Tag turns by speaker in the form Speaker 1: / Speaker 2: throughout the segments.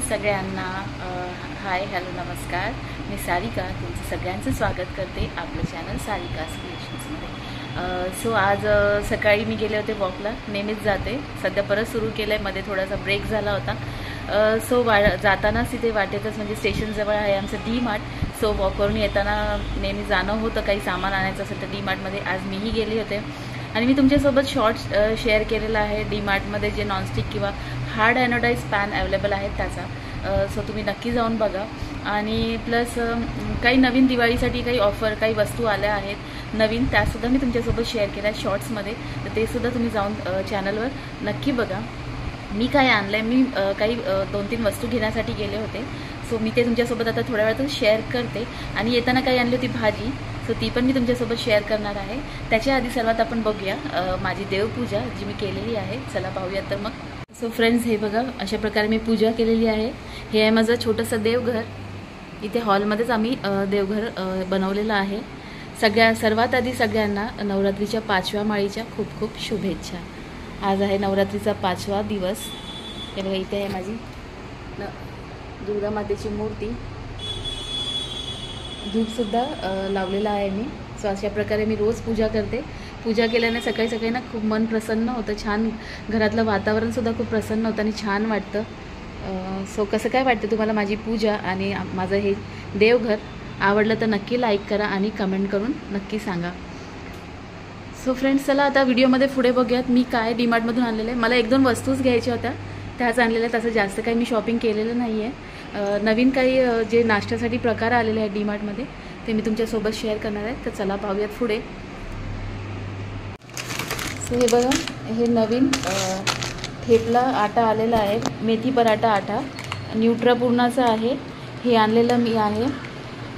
Speaker 1: सगळ्यांना hi hello नमस्कार. मी सारिका तुमचं सगळ्यांचं स्वागत करते आपलं चॅनल सारिकास क्रिएशन्समध्ये. सो आज सकाळी मी गेले होते वॉकला. नेहमीच जाते, सध्या परत सुरू केलं आहे. मध्ये थोडासा ब्रेक झाला होता. सो जातानाच तिथे वाटेतच म्हणजे स्टेशनजवळ आहे आमचं डी मार्ट. सो वॉकवरून येताना नेहमी जाणं होतं, काही सामान आणायचं असेल तर डी मार्टमध्ये आज मीही गेले होते. आणि मी तुमच्यासोबत शॉर्ट्स शेअर केलेला आहे डी मार्टमध्ये जे नॉनस्टिक किंवा हार्ड एनोडाइज पॅन अवेलेबल आहेत त्याचा. सो तुम्ही नक्की जाऊन बघा. आणि प्लस काही नवीन दिवाळीसाठी काही ऑफर, काही वस्तू आल्या आहेत नवीन, त्यासुद्धा मी तुमच्यासोबत शेअर केल्या शॉर्ट्समध्ये. तर ते सुद्धा तुम्ही जाऊन चॅनलवर नक्की बघा. मी काय आणलं आहे, मी काही 2-3 वस्तू घेण्यासाठी गेले होते. सो मी ते तुमच्यासोबत आता थोड्या वेळातच शेअर करते. आणि येताना काही आणली होती भाजी, सो ती पण मी तुमच्यासोबत शेअर करणार आहे. त्याच्या आधी सर्वात आपण बघूया माझी देवपूजा जी मी केलेली आहे. चला पाहूया तर मग. सो फ्रेंड्स, हे बघा अशा प्रकारे मी पूजा केलेली आहे. हे आहे माझं छोटंसं देवघर. इथे हॉलमध्येच आम्ही देवघर बनवलेलं आहे. सर्वात आधी सगळ्यांना नवरात्रीच्या 5व्या माळीच्या खूप खूप शुभेच्छा. आज आहे नवरात्रीचा 5वा दिवस. हे बघा इथे आहे माझी दुर्गा मातेची मूर्ती. धूपसुद्धा लावलेला आहे मी. सो अशा प्रकारे मी रोज पूजा करते. पूजा केल्याने सकाळी सकाळी ना खूप मन प्रसन्न होतं, छान घरातलं वातावरणसुद्धा खूप प्रसन्न होतं आणि छान वाटतं. सो कसं काय वाटतं तुम्हाला माझी पूजा आणि माझं हे देवघर? आवडलं तर नक्की लाईक करा आणि कमेंट करून नक्की सांगा. सो फ्रेंड्स, चला आता व्हिडिओमध्ये पुढे बघूयात मी काय डी मार्टमधून आणलेलं आहे. मला 1-2 वस्तूच घ्यायच्या होत्या, त्याच आणलेल्या. तसं जास्त काही मी शॉपिंग केलेलं नाही आहे. नवीन काही जे नाश्त्यासाठी प्रकार आलेले आहेत डी मार्टमध्ये ते मी तुमच्यासोबत शेअर करणार आहे. तर चला पाहूयात पुढे. सो हे बघा, हे नवीन थेपला आटा आलेला आहे. मेथी पराठा आटा न्यूट्रापूर्णाचा आहे. हे आणलेलं मी आहे.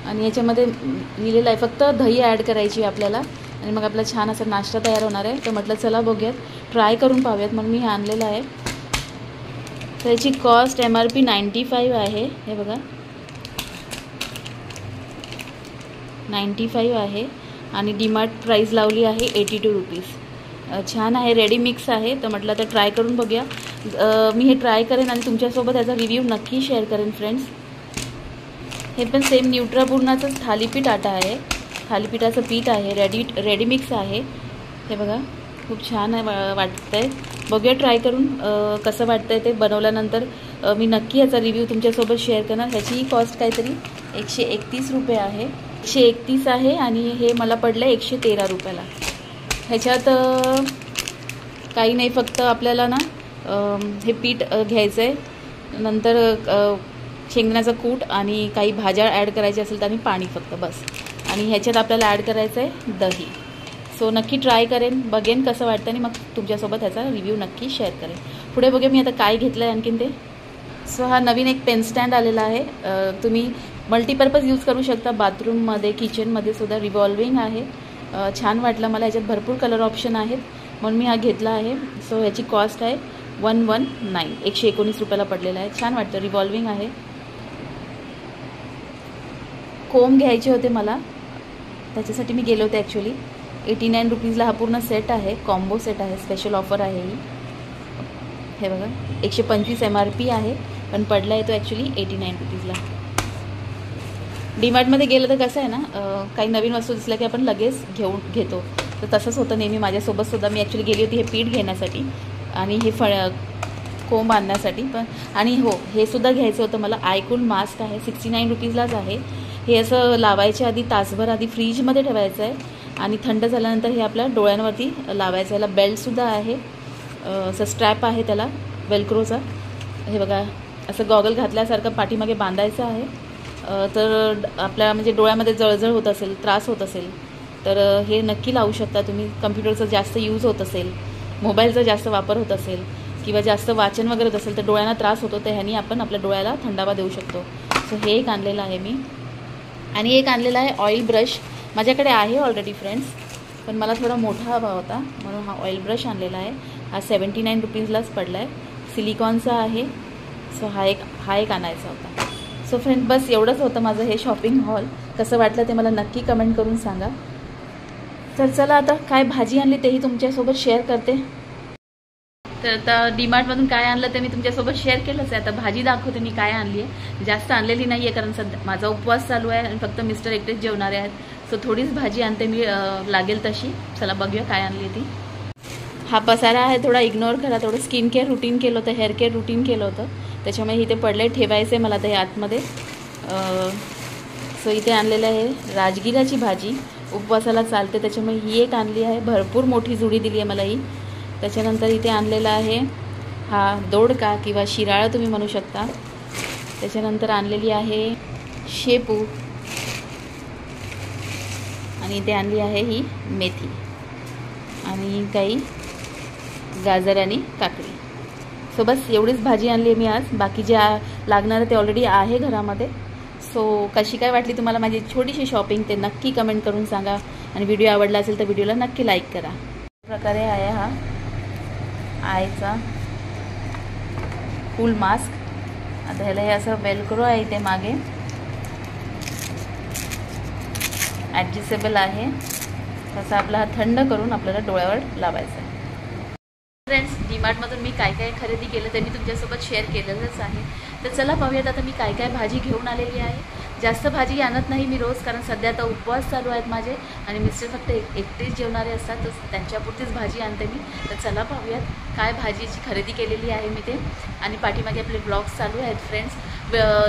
Speaker 1: आणि याच्यामध्ये लिहिलेलं आहे फक्त दही ॲड करायची आपल्याला आणि मग आपला छान असा नाश्ता तयार होणार आहे. तर म्हटलं चला बघूयात, ट्राय करून पाहूयात. मग मी हे आणलेलं आहे. तर याची कॉस्ट MRP 95 आहे. हे बघा 95 आहे. आणि डीमार्ट प्राईस लावली आहे 82 रुपीज. छान आहे, रेडी मिक्स आहे. तर म्हटलं तर ट्राय करून बघूया. मी हे ट्राय करेन आणि तुमच्यासोबत याचा रिव्ह्यू नक्की शेअर करेन फ्रेंड्स. हे पण सेम न्यूट्रापूर्णाचंच थालीपीठ आटा आहे. थालीपीठाचं पीठ आहे, रेडी मिक्स आहे. हे बघा खूप छान आहे, वाटतं आहे. बघूया ट्राय करून कसं वाटतं आहे ते. बनवल्यानंतर मी नक्की याचा रिव्ह्यू तुमच्यासोबत शेअर करणार. ह्याची कॉस्ट काहीतरी 131 रुपये आहे. 131 आहे आणि हे मला पडलं आहे 113 रुपयाला. ह्याच्यात काही नाही, फक्त आपल्याला ना हे पीठ घ्यायचं आहे. नंतर शेंगदाण्याचं कूट आणि काही भाज्या ॲड करायच्या असेल तर आणि पाणी फक्त बस. आणि ह्याच्यात आपल्याला ॲड करायचं आहे दही. सो नक्की ट्राय करेन, बघेन कसं वाटतं आणि मग तुमच्यासोबत ह्याचा रिव्ह्यू नक्की शेअर करेन. पुढे बघूया मी आता काय घेतलं आहे आणखीन ते. सो हा नवीन एक पेन स्टँड आलेला आहे. तुम्ही मल्टीपर्पज यूज करू शकता. बाथरूममध्ये, किचनमध्ये सुद्धा. रिव्हॉल्विंग आहे. छान वाटलं मला. ह्याच्यात भरपूर कलर ऑप्शन आहेत म्हणून मी हा घेतला आहे. सो ह्याची कॉस्ट आहे 119, 119 रुपयाला पडलेला आहे. छान वाटतं, रिव्हॉल्विंग आहे. कोंब घ्यायचे होते मला, त्याच्यासाठी मी गेले होते ॲक्च्युली. 89 रुपीजला हा पूर्ण सेट आहे, कॉम्बो सेट आहे. स्पेशल ऑफर आहे ही. हे बघा 125 MRP आहे पण पडला आहे तो ॲक्च्युली 89 रुपीजला. डीमार्टमध्ये गेलं तर कसं आहे ना, काही नवीन वस्तू दिसल्या की आपण लगेच घेतो. तर तसंच होतं नेहमी माझ्यासोबतसुद्धा. मी ॲक्च्युली गेली होती हे पीठ घेण्यासाठी आणि हे कोंब आणण्यासाठी पण. आणि हो, हे सुद्धा घ्यायचं होतं मला. आयकून मास्क आहे, 69 रुपीजलाच आहे. हे असं लावायच्या आधी तासभर आधी फ्रीजमध्ये ठेवायचं आहे आणि थंड झाल्यानंतर हे आपल्या डोळ्यांवरती लावायचं. याला बेल्टसुद्धा आहे, असं स्ट्रॅप आहे त्याला वेल्क्रोचा. हे बघा असं गॉगल घातल्यासारखं पाठीमागे बांधायचं आहे. तर आपल्या म्हणजे डोळ्यामध्ये जळजळ होत असेल, त्रास होत असेल तर हे नक्की लावू शकता तुम्ही. कम्प्युटरचा जास्त यूज होत असेल, मोबाईलचा जास्त वापर होत असेल किंवा जास्त वाचन वगैरे होत असेल तर डोळ्यांना त्रास होतो, तर ह्यानी आपण आपल्या डोळ्याला थंडावा देऊ शकतो. सो हे एक आणलेलं आहे मी. आणि एक आणलेला आहे ऑइल ब्रश. माझ्याकडे आहे ऑलरेडी फ्रेंड्स, पण मला थोडा मोठा हवा होता म्हणून हा ऑइल ब्रश आणलेला आहे. हा 79 रुपीजलाच पडला आहे. सिलिकॉनचा आहे. सो हा एक आणायचा होता. सो फ्रेंड, बस एवढंच होतं माझं हे शॉपिंग हॉल. कसं वाटलं ते मला नक्की कमेंट करून सांगा. तर चला आता काय भाजी आणली तेही तुमच्यासोबत शेअर करते. तर आता डीमार्टमधून काय आणलं ते मी तुमच्यासोबत शेअर केलंच आहे. आता भाजी दाखवते मी काय आणली आहे. जास्त आणलेली नाही आहे कारण सध्या माझा उपवास चालू आहे आणि फक्त मिस्टर एकटेच जेवणारे आहेत. सो थोडीच भाजी आणते मी लागेल तशी. चला बघूया काय आणली ती. हा पसारा आहे थोडा इग्नोर करा. थोडं स्किन केअर रुटीन केलं होतं, हेअर केअर रुटीन केलं होतं, त्याच्यामुळे इथे पडले ठेवायचे मला ते आतमध्ये. सो इथे आणलेलं आहे राजगिराची भाजी, उपवासाला चालते त्याच्यामुळे ही एक आणली आहे. भरपूर मोठी जुडी दिली आहे मला ही. त्याच्यानंतर इथे आणलेला आहे हा दोडका किंवा शिराळा तुम्ही म्हणू शकता. त्याच्यानंतर आणलेली आहे शेपू आणि इथे आणली आहे ही मेथी आणि काही गाजर आणि काकडी. सो बस एवढीच भाजी आणली आहे मी आज. बाकी जे लागणार ते ऑलरेडी आहे घरामध्ये. सो कशी काय वाटली तुम्हाला माझी छोटीशी शॉपिंग ते नक्की कमेंट करून सांगा आणि व्हिडिओ आवडला असेल तर व्हिडिओला नक्की लाईक करा. प्रकारे आहे हा आयचा फुल मास्क. आता ह्याला हे असं वेलक्रो आहे इथे मागे, ॲडजस्टेबल आहे. तसा आपला हा थंड करून आपल्याला डोळ्यावर लावायचा आहे. फ्रेंड्स, डीमार्टमधून मी काय काय खरेदी केलं ते मी तुमच्यासोबत शेअर केलेलंच आहे. तर चला पाहूयात आता मी काय काय भाजी घेऊन आलेली आहे. जास्त भाजी आणत नाही मी रोज, कारण सध्या आता उपवास चालू आहेत माझे आणि मिस्टर फक्त एकटेच जेवणारे असतात, तर त्यांच्यापुरतीच भाजी आणते मी. तर चला पाहूयात काय भाजीची खरेदी केलेली आहे मी ते. आणि पाठीमागे आपले ब्लॉग्स चालू आहेत फ्रेंड्स.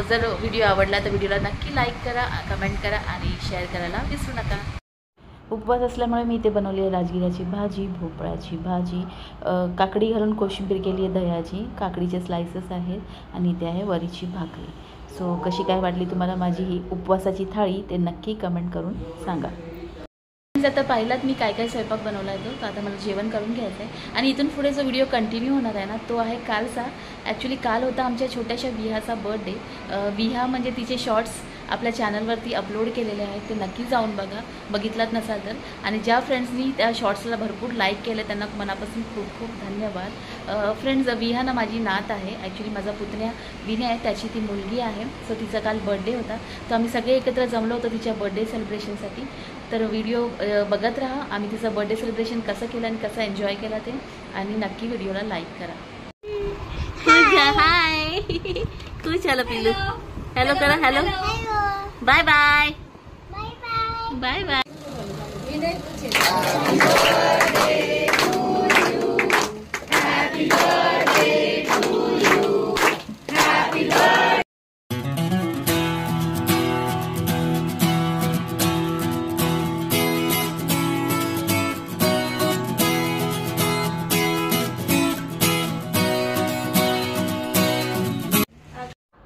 Speaker 1: जर व्हिडिओ आवडला तर व्हिडिओला नक्की लाईक करा, कमेंट करा आणि शेअर करायला विसरू नका. उपवास असल्यामुळे मी इथे बनवली आहे राजगिराची भाजी, भोपळ्याची भाजी, काकडी घालून कोशिंबीर केली आहे दह्याची, काकडीचे स्लायसेस आहेत आणि इथे आहे वरीची भाकरी. सो कशी काय वाटली तुम्हाला माझी ही उपवासाची थाळी ते नक्की कमेंट करून सांगा. आता पाहिलात मी काय काय स्वयंपाक बनवला आहे तो. तर आता मला जेवण करून घ्यायचं आहे आणि इथून पुढे जो व्हिडिओ कंटिन्यू होणार आहे ना तो आहे कालचा. ॲक्च्युली काल होता आमच्या छोट्याशा विहाचा बर्थडे. विहा म्हणजे तिचे शॉर्ट्स आपल्या चॅनलवरती अपलोड केलेले आहेत, ते नक्की जाऊन बघा बघितलात नसाल तर. आणि ज्या फ्रेंड्सनी त्या शॉर्ट्सला भरपूर लाईक केलं त्यांना मनापासून खूप खूप धन्यवाद. फ्रेंड्स, विहा ना माझी नात आहे. ॲक्च्युली माझा पुतण्या विनय आहे, त्याची ती मुलगी आहे. सो तिचा काल बर्थडे होता, तर आम्ही सगळे एकत्र जमलो होतो तिच्या बर्थडे सेलिब्रेशनसाठी. तर व्हिडिओ बघत राहा आम्ही तिचं बर्थडे सेलिब्रेशन कसं केलं आणि कसं एन्जॉय केला ते. आणि नक्की व्हिडिओला लाईक करा. हाय तू चला पिल्लू, हॅलो करा. Hello, bye bye bye bye.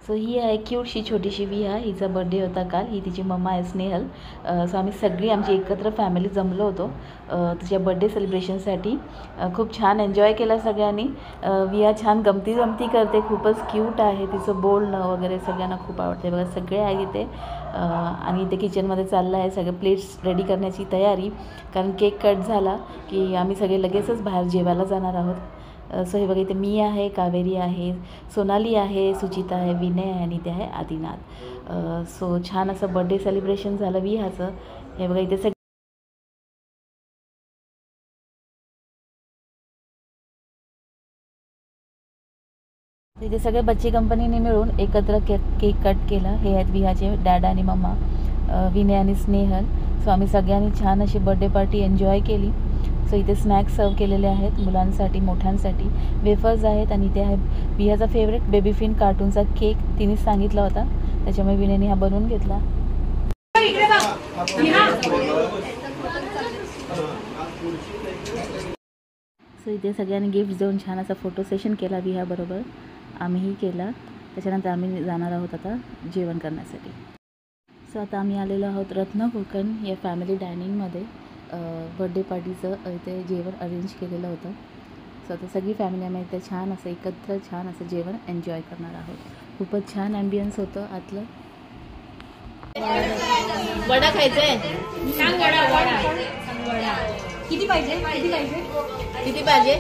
Speaker 1: So ही आहे क्यूटशी छोटीशी विहा. हिचा बर्थडे होता काल. ही तिची मम्मा आहे स्नेहल. सो आम्ही सगळी आमची एकत्र फॅमिली जमलो होतो तिच्या बर्थडे सेलिब्रेशनसाठी. खूप छान एन्जॉय केला सगळ्यांनी. विहा छान गमती करते, खूपच क्यूट आहे. तिचं बोलणं वगैरे सगळ्यांना खूप आवडते. बघा सगळे आहे इथे. आणि इथे किचनमध्ये चाललं आहे सगळे प्लेट्स रेडी करण्याची तयारी, कारण केक कट झाला की आम्ही सगळे लगेचच बाहेर जेवायला जाणार आहोत. सो हे बघा इथे मी आहे, कावेरी आहे, सोनाली आहे, सुचिता आहे, विनय आहे आणि इथे आहे आदिनाथ. सो छान असं बर्थडे सेलिब्रेशन झालं विहाचं. हे बघा इथे इथे सगळे बच्चे कंपनीने मिळून एकत्र केक कट केला. हे आहेत विहाचे डॅड आणि मम्मा, विनय आणि स्नेहल. सो आम्ही सगळ्यांनी छान अशी बर्थडे पार्टी एन्जॉय केली. सो इथे स्नॅक्स सर्व केलेले आहेत मुलांसाठी मोठ्यांसाठी. वेफर्स आहेत आणि इथे आहे विहाचा फेवरेट बेबीफिन कार्टूनचा केक. तिनेच सांगितला होता त्याच्यामुळे विनयने हा बनवून घेतला. सो इथे सगळ्यांनी गिफ्ट देऊन छान असा फोटो सेशन केला विहाबरोबर. आम्हीही केला. त्याच्यानंतर आम्ही जाणार आहोत आता जेवण करण्यासाठी. सो आता आम्ही आलेलो आहोत रत्न कोकण या फॅमिली डायनिंगमध्ये. बर्थडे पार्टीचं इथे जेवण अरेंज केलेलं होतं. सो आता सगळी फॅमिली आम्ही इथे छान असं एकत्र छान असं जेवण एन्जॉय करणार आहोत. खूपच छान ॲम्बियन्स होतं आतलं. वडा खायचा आहे? किती पाहिजे?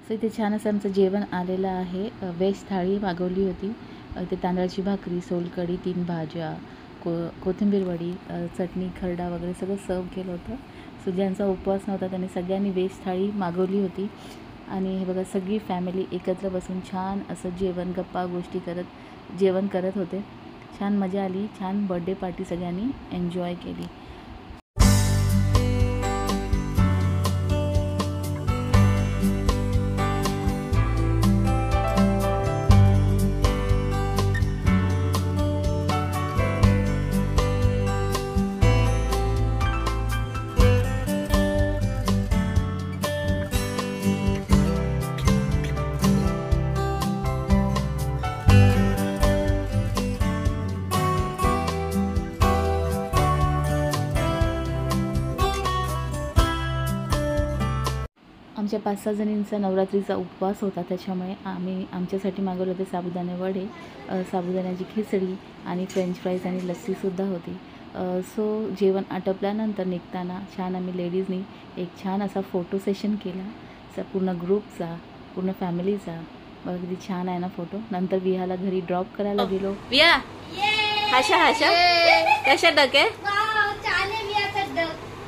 Speaker 1: सो इथे छान असं आमचं जेवण आलेलं आहे. व्हेज थाळी मागवली होती. इथे तांदळाची भाकरी, सोलकढी, 3 भाज्या, कोथिंबीर वडी, चटणी, खरडा वगैरे सगळं सर्व केलं होतं. सो ज्यांचा उपवास नव्हता त्यांनी सगळ्यांनी व्हेज थाळी मागवली होती. आणि हे बघा सगळी फॅमिली एकत्र बसून छान असं जेवण गप्पा गोष्टी करत जेवण करत होते. छान मजा आली. छान बर्थडे पार्टी सगळ्यांनी एन्जॉय केली. आमच्या 5-6 जणींचा नवरात्रीचा उपवास होता, त्याच्यामुळे आम्ही आमच्यासाठी मागवले होते साबुदाणे वडे, साबुदाण्याची खिचडी आणि फ्रेंच फ्राईज आणि लस्सीसुद्धा होती. सो जेवण आटपल्यानंतर निघताना छान आम्ही लेडीजनी एक छान असा फोटो सेशन केला, पूर्ण ग्रुपचा, पूर्ण फॅमिलीचा. बघा किती छान आहे ना फोटो. नंतर विहाला घरी ड्रॉप करायला गेलो. विहा हाशा हाशा कशा डक आहे.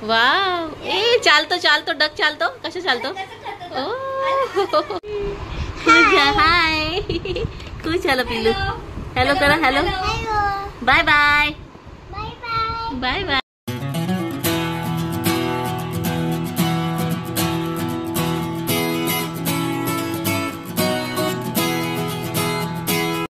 Speaker 1: वाव, ए चालतो चालतो डक चालतो. कशा चालतो. हाय तू चला पिल्लू. हॅलो करा. Hello bye bye bye bye.